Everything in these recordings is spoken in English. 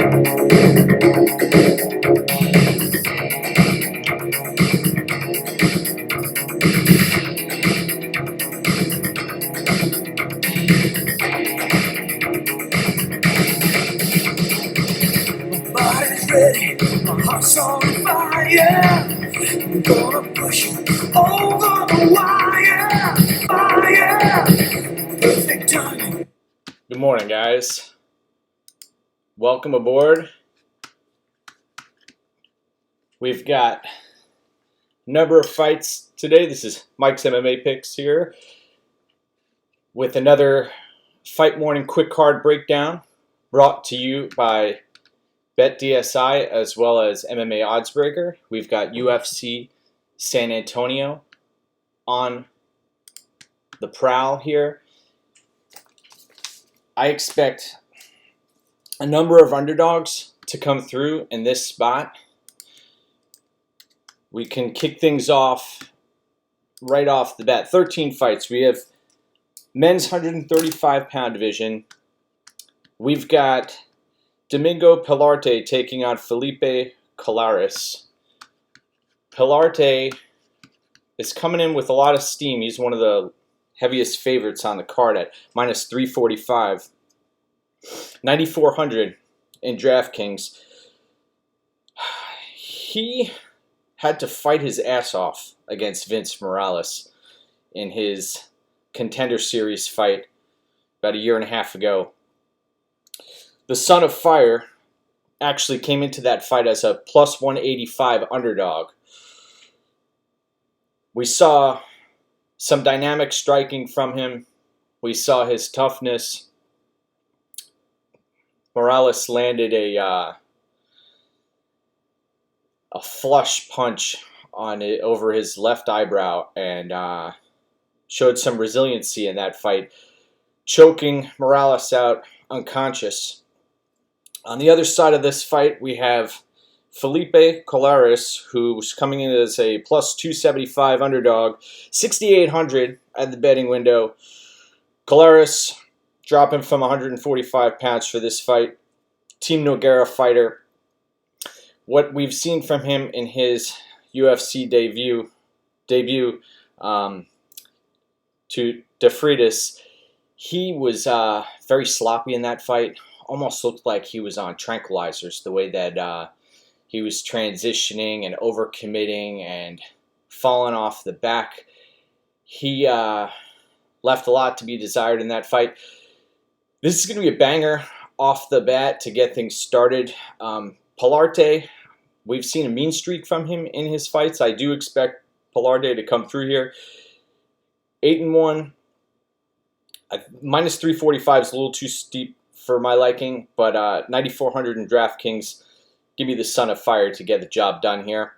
Body's ready, my heart's on fire. I'm gonna push you over the wire. Fire, perfect timing. Good morning, guys. Welcome aboard. We've got a number of fights today. This is Mike's MMA Picks here with another Fight Morning Quick Card Breakdown brought to you by BetDSI as well as MMA Oddsbreaker. We've got UFC San Antonio on the prowl here. I expect a number of underdogs to come through in this spot. We can kick things off right off the bat. 13 fights. We have men's 135-pound division. We've got Domingo Pilarte taking on Felipe Colares. Pilarte is coming in with a lot of steam. He's one of the heaviest favorites on the card at minus 345. 9,400 in DraftKings. He had to fight his ass off against Vince Morales in his Contender Series fight about a year and a half ago. The Son of Fire actually came into that fight as a plus 185 underdog. We saw some dynamic striking from him. We saw his toughness. Morales landed a flush punch on it over his left eyebrow and showed some resiliency in that fight, choking Morales out unconscious. On the other side of this fight, we have Felipe Colares, who's coming in as a plus 275 underdog, 6,800 at the betting window. Colares dropping from 145 pounds for this fight. Team Nogueira fighter. What we've seen from him in his UFC debut to DeFreitas, he was very sloppy in that fight. Almost looked like he was on tranquilizers, the way that he was transitioning and overcommitting and falling off the back. He left a lot to be desired in that fight. This is going to be a banger off the bat to get things started. Pilarte, we've seen a mean streak from him in his fights. I do expect Pilarte to come through here. 8-1. Minus 345 is a little too steep for my liking, but 9,400 in DraftKings. Give me the Son of Fire to get the job done here.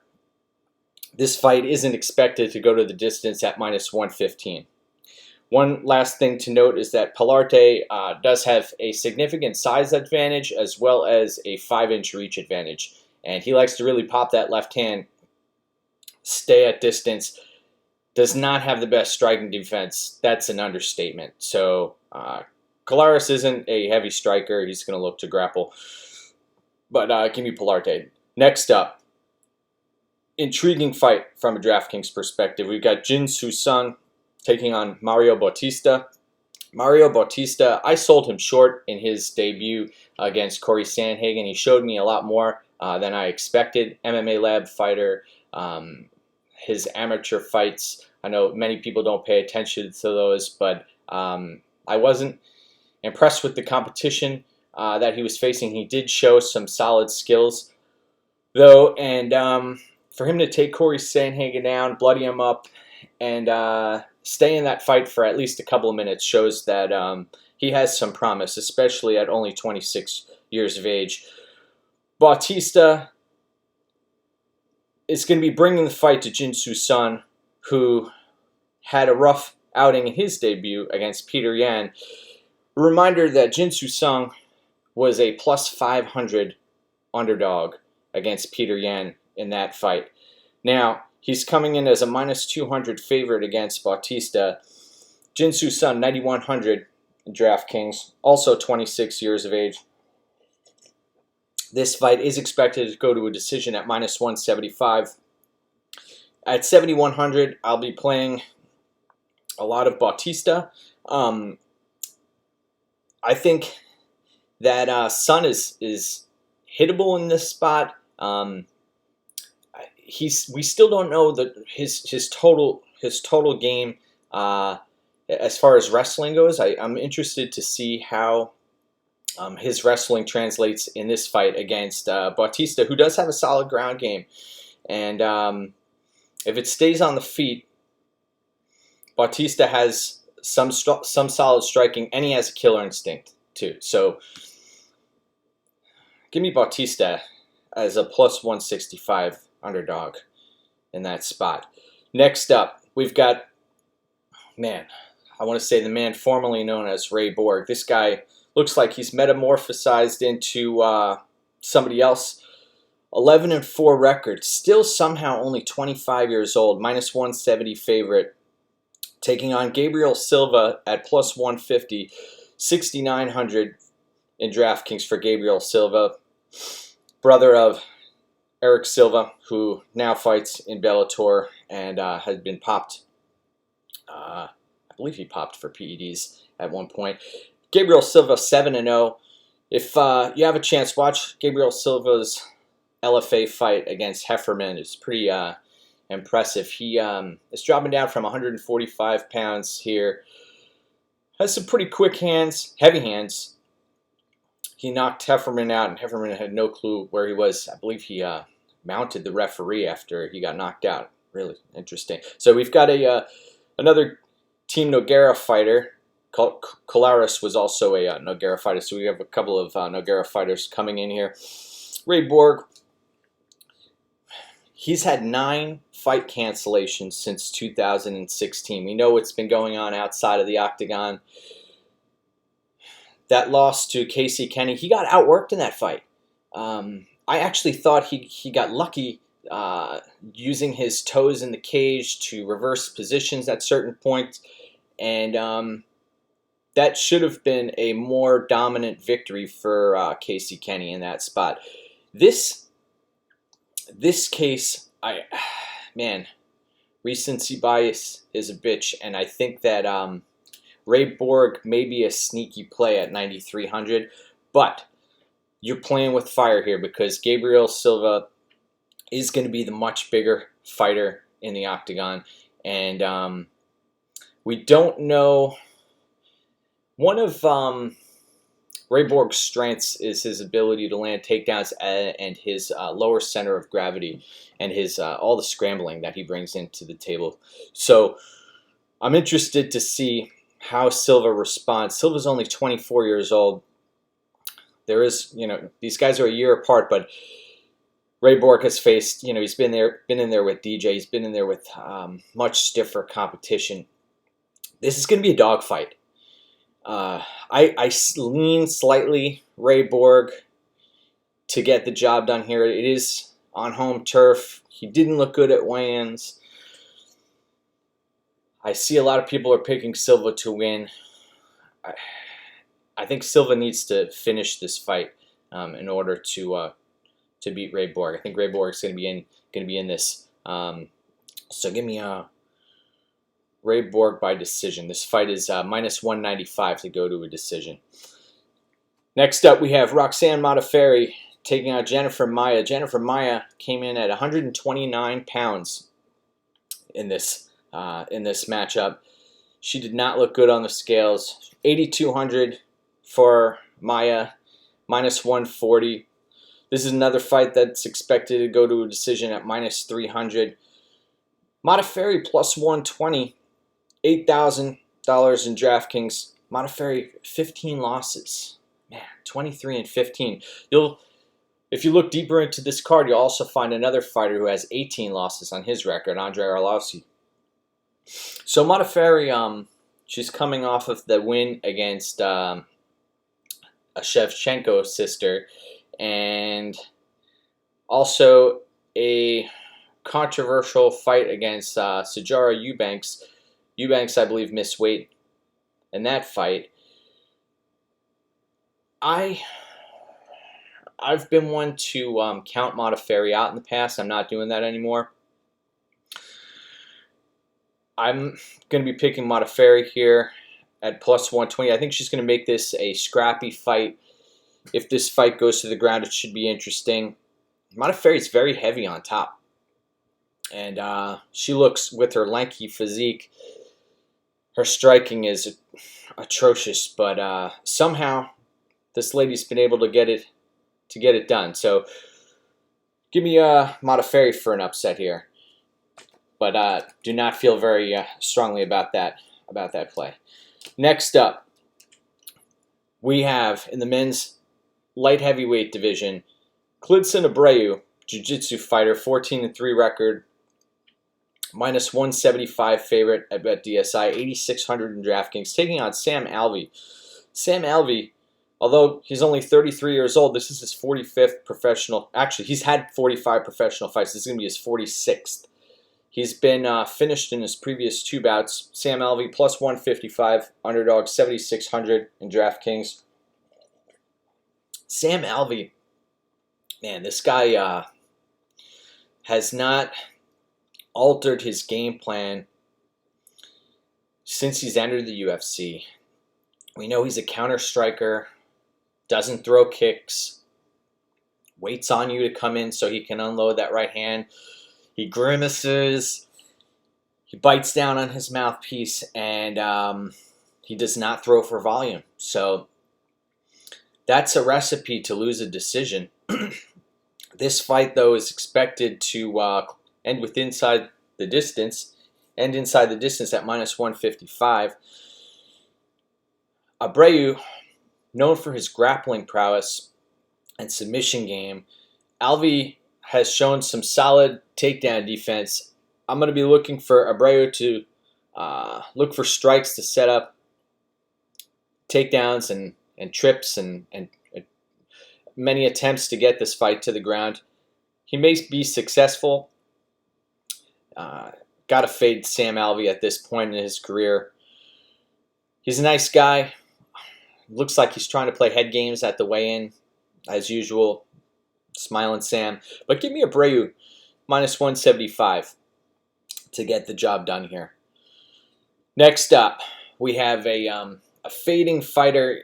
This fight isn't expected to go to the distance at minus 115. One last thing to note is that Pilarte does have a significant size advantage as well as a 5-inch reach advantage. And he likes to really pop that left hand, stay at distance, does not have the best striking defense. That's an understatement. So Colares isn't a heavy striker. He's going to look to grapple. But give me Pilarte. Next up, intriguing fight from a DraftKings perspective. We've got Jin Soo Sung taking on Mario Bautista. Mario Bautista, I sold him short in his debut against Corey Sandhagen. He showed me a lot more than I expected. MMA Lab fighter. His amateur fights, I know many people don't pay attention to those, but I wasn't impressed with the competition that he was facing. He did show some solid skills, though, and for him to take Corey Sandhagen down, bloody him up, and stay in that fight for at least a couple of minutes shows that he has some promise, especially at only 26 years of age. Bautista is going to be bringing the fight to Jin Soo Sung, who had a rough outing in his debut against Peter Yan. A reminder that Jin Soo Sung was a plus 500 underdog against Peter Yan in that fight. Now, he's coming in as a minus 200 favorite against Bautista. Jin Soo Sung, 9,100 in DraftKings, also 26 years of age. This fight is expected to go to a decision at -175. At 7,100, I'll be playing a lot of Bautista. I think that Sun is hittable in this spot. We still don't know his total game as far as wrestling goes. I'm interested to see how his wrestling translates in this fight against Bautista, who does have a solid ground game. And if it stays on the feet, Bautista has some solid striking, and he has a killer instinct too. So give me Bautista as a +165 underdog in that spot. Next up, we've got, I want to say the man formerly known as Ray Borg. This guy looks like he's metamorphosized into somebody else. 11-4 record, still somehow only 25 years old, -170 favorite, taking on Gabriel Silva at +150, 6,900 in DraftKings for Gabriel Silva, brother of Eric Silva, who now fights in Bellator and has been popped. I believe he popped for PEDs at one point. Gabriel Silva 7-0. If you have a chance, watch Gabriel Silva's LFA fight against Hefferman. It's pretty impressive. He is dropping down from 145 pounds here. Has some pretty quick hands, heavy hands. He knocked Hefferman out, and Hefferman had no clue where he was. I believe he mounted the referee after he got knocked out. Really interesting. So we've got another Team Nogueira fighter. Colares was also a Nogueira fighter, so we have a couple of Nogueira fighters coming in here. Ray Borg, he's had 9 fight cancellations since 2016. We know what's been going on outside of the octagon. That loss to Casey Kenny, he got outworked in that fight. I actually thought he got lucky using his toes in the cage to reverse positions at certain points, and that should have been a more dominant victory for Casey Kenny in that spot. This case, recency bias is a bitch, and I think that Ray Borg may be a sneaky play at 9,300, but you're playing with fire here because Gabriel Silva is going to be the much bigger fighter in the octagon, and we don't know. One of Ray Borg's strengths is his ability to land takedowns and his lower center of gravity and his all the scrambling that he brings into the table. So I'm interested to see how Silva responds. Silva's only 24 years old. There is, these guys are a year apart, but Ray Borg has faced, he's been in there with DJ. He's been in there with much stiffer competition. This is going to be a dogfight. I lean slightly Ray Borg to get the job done here. It is on home turf. He didn't look good at weigh-ins. I see a lot of people are picking Silva to win. I think Silva needs to finish this fight in order to beat Ray Borg. I think Ray Borg is going to be in this. So give me Ray Borg by decision. This fight is -195 to go to a decision. Next up, we have Roxanne Modafferi taking on Jennifer Maia. Jennifer Maia came in at 129 pounds in this matchup. She did not look good on the scales. 8,200 for Maia, -140. This is another fight that's expected to go to a decision at -300. Modafferi +120, $8,000 in DraftKings. Modafferi 15 losses. Man, 23-15. If you look deeper into this card, you'll also find another fighter who has 18 losses on his record, Andre Arlovski. So Modafferi, she's coming off of the win against a Shevchenko sister, and also a controversial fight against Sijara Eubanks. Eubanks, I believe, missed weight in that fight. I I've been one to count Modafferi out in the past. I'm not doing that anymore. I'm going to be picking Modafferi here at plus 120. I think she's going to make this a scrappy fight. If this fight goes to the ground, it should be interesting. Modafferi is very heavy on top. And she looks, with her lanky physique, her striking is atrocious. But somehow, this lady's been able to get it done. So, give me Modafferi for an upset here. But do not feel very strongly about that play. Next up, we have in the men's light heavyweight division, Klidson Abreu, jiu-jitsu fighter, 14-3 record, minus 175 favorite at BetDSI, 8,600 in DraftKings, taking on Sam Alvey. Sam Alvey, although he's only 33 years old, this is his 45th professional. Actually, he's had 45 professional fights. This is going to be his 46th. He's been finished in his previous 2 bouts. Sam Alvey, plus 155, underdog, 7,600 in DraftKings. Sam Alvey, man, this guy has not altered his game plan since he's entered the UFC. We know he's a counter striker, doesn't throw kicks, waits on you to come in so he can unload that right hand. He grimaces, he bites down on his mouthpiece, and he does not throw for volume. So that's a recipe to lose a decision. This fight, though, is expected to end inside the distance at minus 155. Abreu, known for his grappling prowess and submission game, Alvey has shown some solid takedown defense. I'm going to be looking for Abreu to look for strikes to set up takedowns and trips and many attempts to get this fight to the ground. He may be successful. Got to fade Sam Alvey at this point in his career. He's a nice guy. Looks like he's trying to play head games at the weigh-in, as usual. Smiling Sam. But give me Abreu, minus 175 to get the job done here. Next up, we have a fading fighter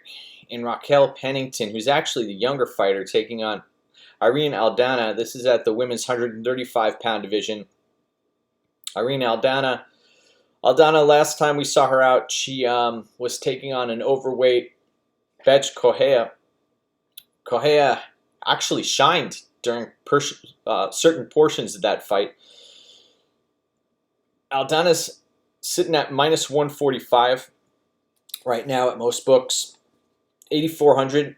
in Raquel Pennington, who's actually the younger fighter, taking on Irene Aldana. This is at the women's 135-pound division. Irene Aldana, last time we saw her out, she was taking on an overweight Betch Correa. Correa actually shined during certain portions of that fight. Aldana's sitting at minus 145 right now at most books. 8,400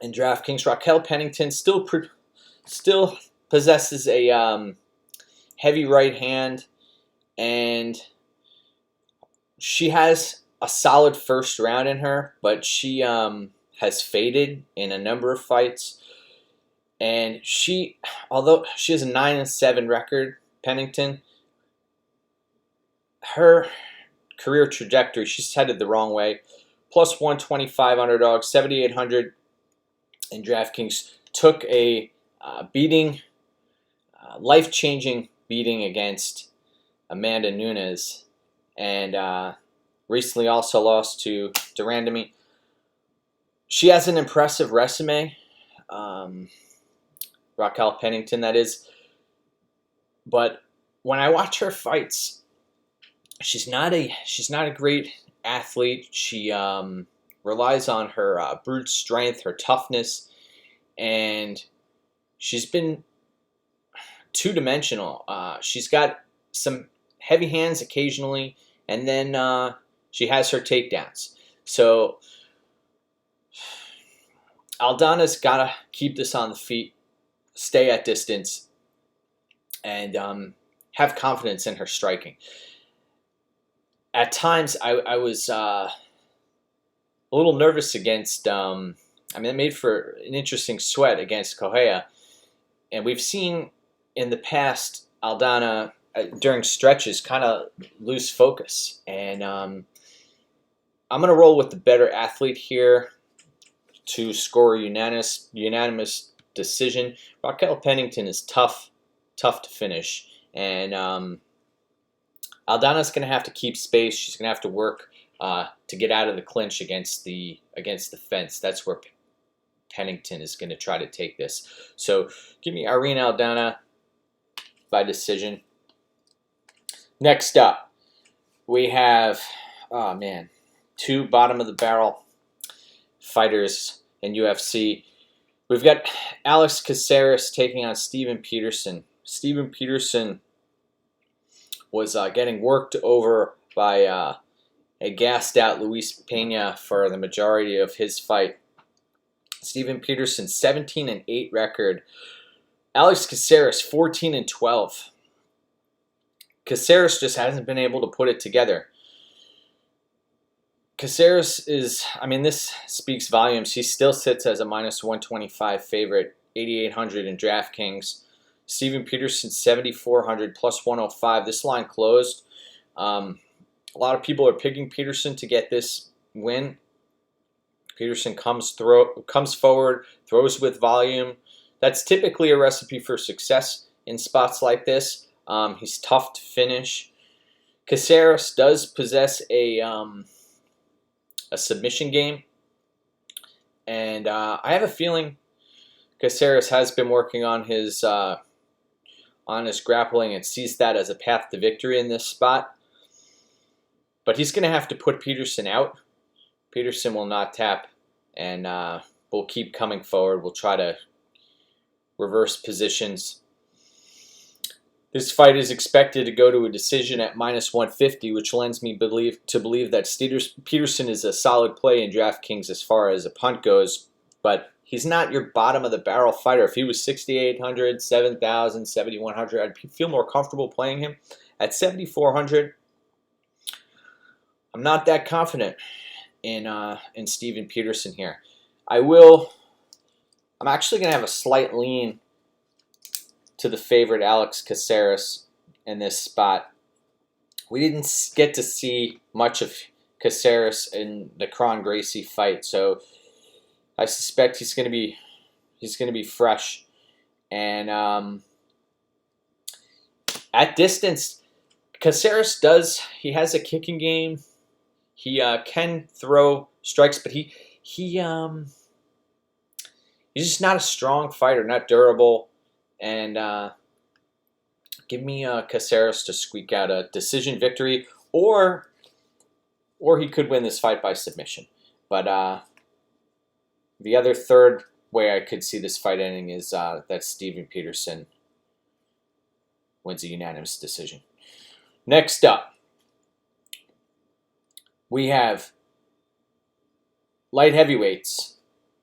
in DraftKings. Raquel Pennington still possesses a heavy right hand, and she has a solid first round in her, but she has faded in a number of fights. And although she has a 9-7 record, Pennington, her career trajectory, she's headed the wrong way. Plus 125 underdog, 7,800 in DraftKings. Took a beating, life-changing beating against Amanda Nunes, and recently also lost to Durandamy. She has an impressive resume, Raquel Pennington, that is. But when I watch her fights, she's not a great athlete. She relies on her brute strength, her toughness, and she's been two-dimensional. She's got some heavy hands occasionally, and then she has her takedowns. So Aldana's got to keep this on the feet, stay at distance, and have confidence in her striking. At times, I was a little nervous against, it made for an interesting sweat against Correa. And we've seen in the past Aldana, during stretches, kind of lose focus. And I'm going to roll with the better athlete here to score a unanimous decision. Raquel Pennington is tough to finish, and Aldana's going to have to keep space. She's going to have to work to get out of the clinch against the fence. That's where Pennington is going to try to take this. So give me Irene Aldana by decision. Next up, we have, oh man, two bottom of the barrel fighters in UFC. We've got Alex Caceres taking on Steven Peterson. Steven Peterson was getting worked over by a gassed out Luis Pena for the majority of his fight. Steven Peterson 17-8 record. Alex Caceres 14-12. Caceres just hasn't been able to put it together. Caceres is, I mean, this speaks volumes. He still sits as a -125 favorite, 8,800 in DraftKings. Steven Peterson 7,400 plus 105. This line closed. A lot of people are picking Peterson to get this win. Peterson comes forward, throws with volume. That's typically a recipe for success in spots like this. He's tough to finish. Caceres does possess a submission game, and I have a feeling Caceres has been working on his grappling and sees that as a path to victory in this spot. But he's going to have to put Peterson out. Peterson will not tap, and will keep coming forward. We'll try to reverse positions. This fight is expected to go to a decision at -150, which lends me to believe that Peterson is a solid play in DraftKings as far as a punt goes, but he's not your bottom-of-the-barrel fighter. If he was 6,800, 7,000, 7,100, I'd feel more comfortable playing him. At 7,400, I'm not that confident in Steven Peterson here. I'm actually going to have a slight lean to the favorite Alex Caceres in this spot. We didn't get to see much of Caceres in the Kron Gracie fight, so I suspect he's going to be fresh. And at distance, Caceres he has a kicking game. He can throw strikes, but he's just not a strong fighter, not durable. And give me Caceres to squeak out a decision victory, or he could win this fight by submission. But the other third way I could see this fight ending is that Steven Peterson wins a unanimous decision. Next up, we have light heavyweights.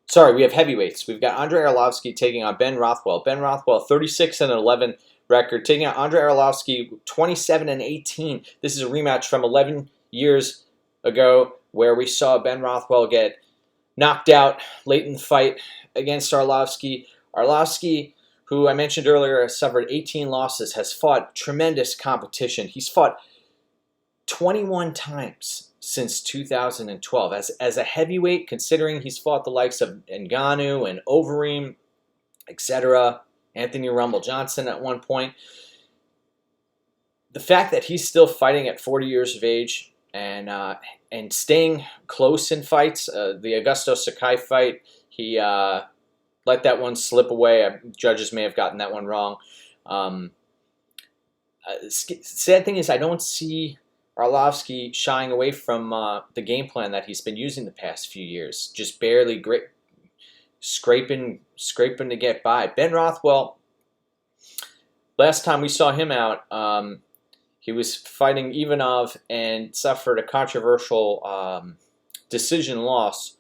Sorry, we have heavyweights. We've got Andrei Arlovski taking on Ben Rothwell. Ben Rothwell, 36-11 record, taking on Andrei Arlovski, 27-18. This is a rematch from 11 years ago where we saw Ben Rothwell get knocked out late in the fight against Arlovski. Arlovski, who I mentioned earlier, has suffered 18 losses, has fought tremendous competition. He's fought 21 times since 2012 as a heavyweight, considering he's fought the likes of Ngannou and Overeem, etc., Anthony Rumble Johnson at one point. The fact that he's still fighting at 40 years of age and staying close in fights, the Augusto Sakai fight, he let that one slip away. Judges may have gotten that one wrong. Sad thing is I don't see Arlovski shying away from the game plan that he's been using the past few years, just barely scraping to get by. Ben Rothwell, last time we saw him out, he was fighting Ivanov and suffered a controversial decision loss.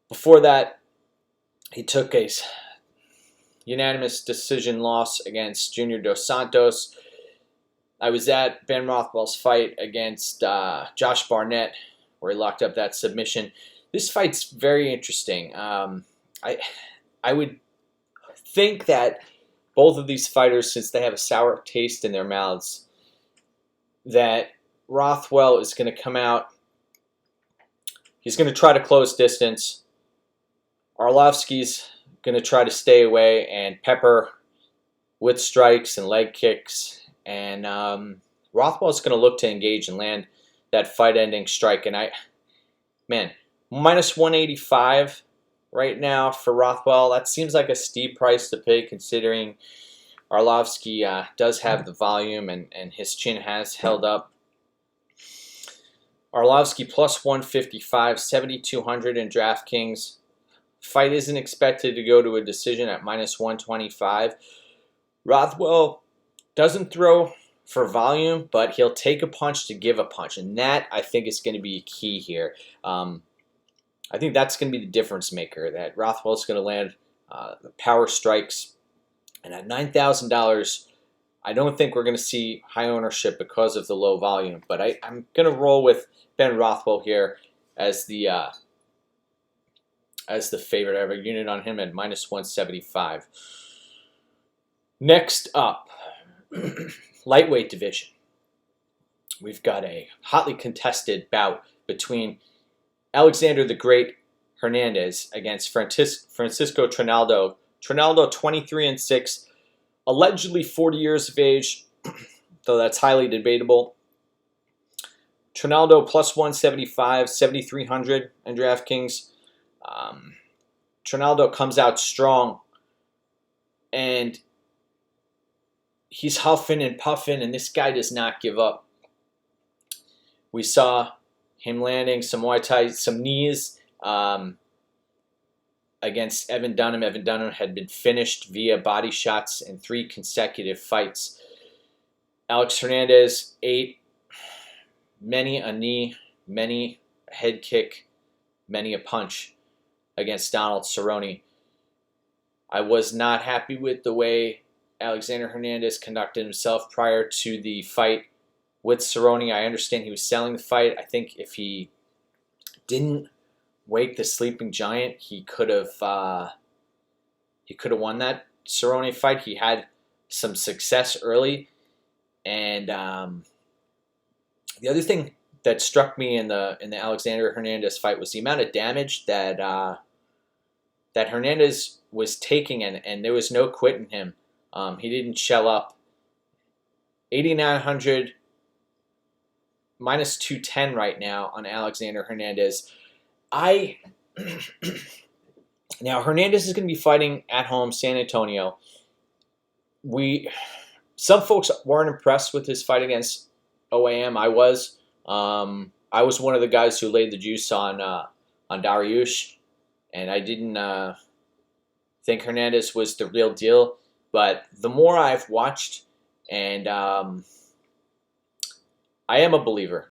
Before that, he took a unanimous decision loss against Junior Dos Santos. I was at Ben Rothwell's fight against Josh Barnett, where he locked up that submission. This fight's very interesting. I would think that both of these fighters, since they have a sour taste in their mouths, that Rothwell is going to come out. He's going to try to close distance. Arlovski's going to try to stay away and pepper with strikes and leg kicks. And Rothwell's going to look to engage and land that fight-ending strike. And man, minus 185 right now for Rothwell. That seems like a steep price to pay considering Arlovsky does have the volume and his chin has held up. Arlovsky plus 155, 7,200 in DraftKings. Fight isn't expected to go to a decision at minus 125. Rothwell doesn't throw for volume, but he'll take a punch to give a punch, and that I think is going to be key here. I think that's going to be the difference maker, that Rothwell's going to land the power strikes. And at $9,000, I don't think we're going to see high ownership because of the low volume. But I'm going to roll with Ben Rothwell here as the favorite. I have a unit on him at minus 175. Next up, lightweight division. We've got a hotly contested bout between Alexander the Great Hernandez against Francisco Trinaldo. Trinaldo 23-6, allegedly 40 years of age, though that's highly debatable. Trinaldo plus 175, 7,300 in DraftKings. Trinaldo comes out strong, and he's huffing and puffing, and this guy does not give up. We saw him landing some Muay Thai, some knees against Evan Dunham. Evan Dunham had been finished via body shots in 3 consecutive fights. Alex Hernandez ate many a knee, many a head kick, many a punch against Donald Cerrone. I was not happy with the way Alexander Hernandez conducted himself prior to the fight with Cerrone. I understand he was selling the fight. I think if he didn't wake the sleeping giant, he could have won that Cerrone fight. He had some success early, and the other thing that struck me in the Alexander Hernandez fight was the amount of damage that that Hernandez was taking, and there was no quitting him. He didn't shell up. 8,900, minus 210 right now on Alexander Hernandez. Now Hernandez is going to be fighting at home, San Antonio. Some folks weren't impressed with his fight against OAM. I was. I was one of the guys who laid the juice on Dariush, and I didn't think Hernandez was the real deal. But the more I've watched, and I am a believer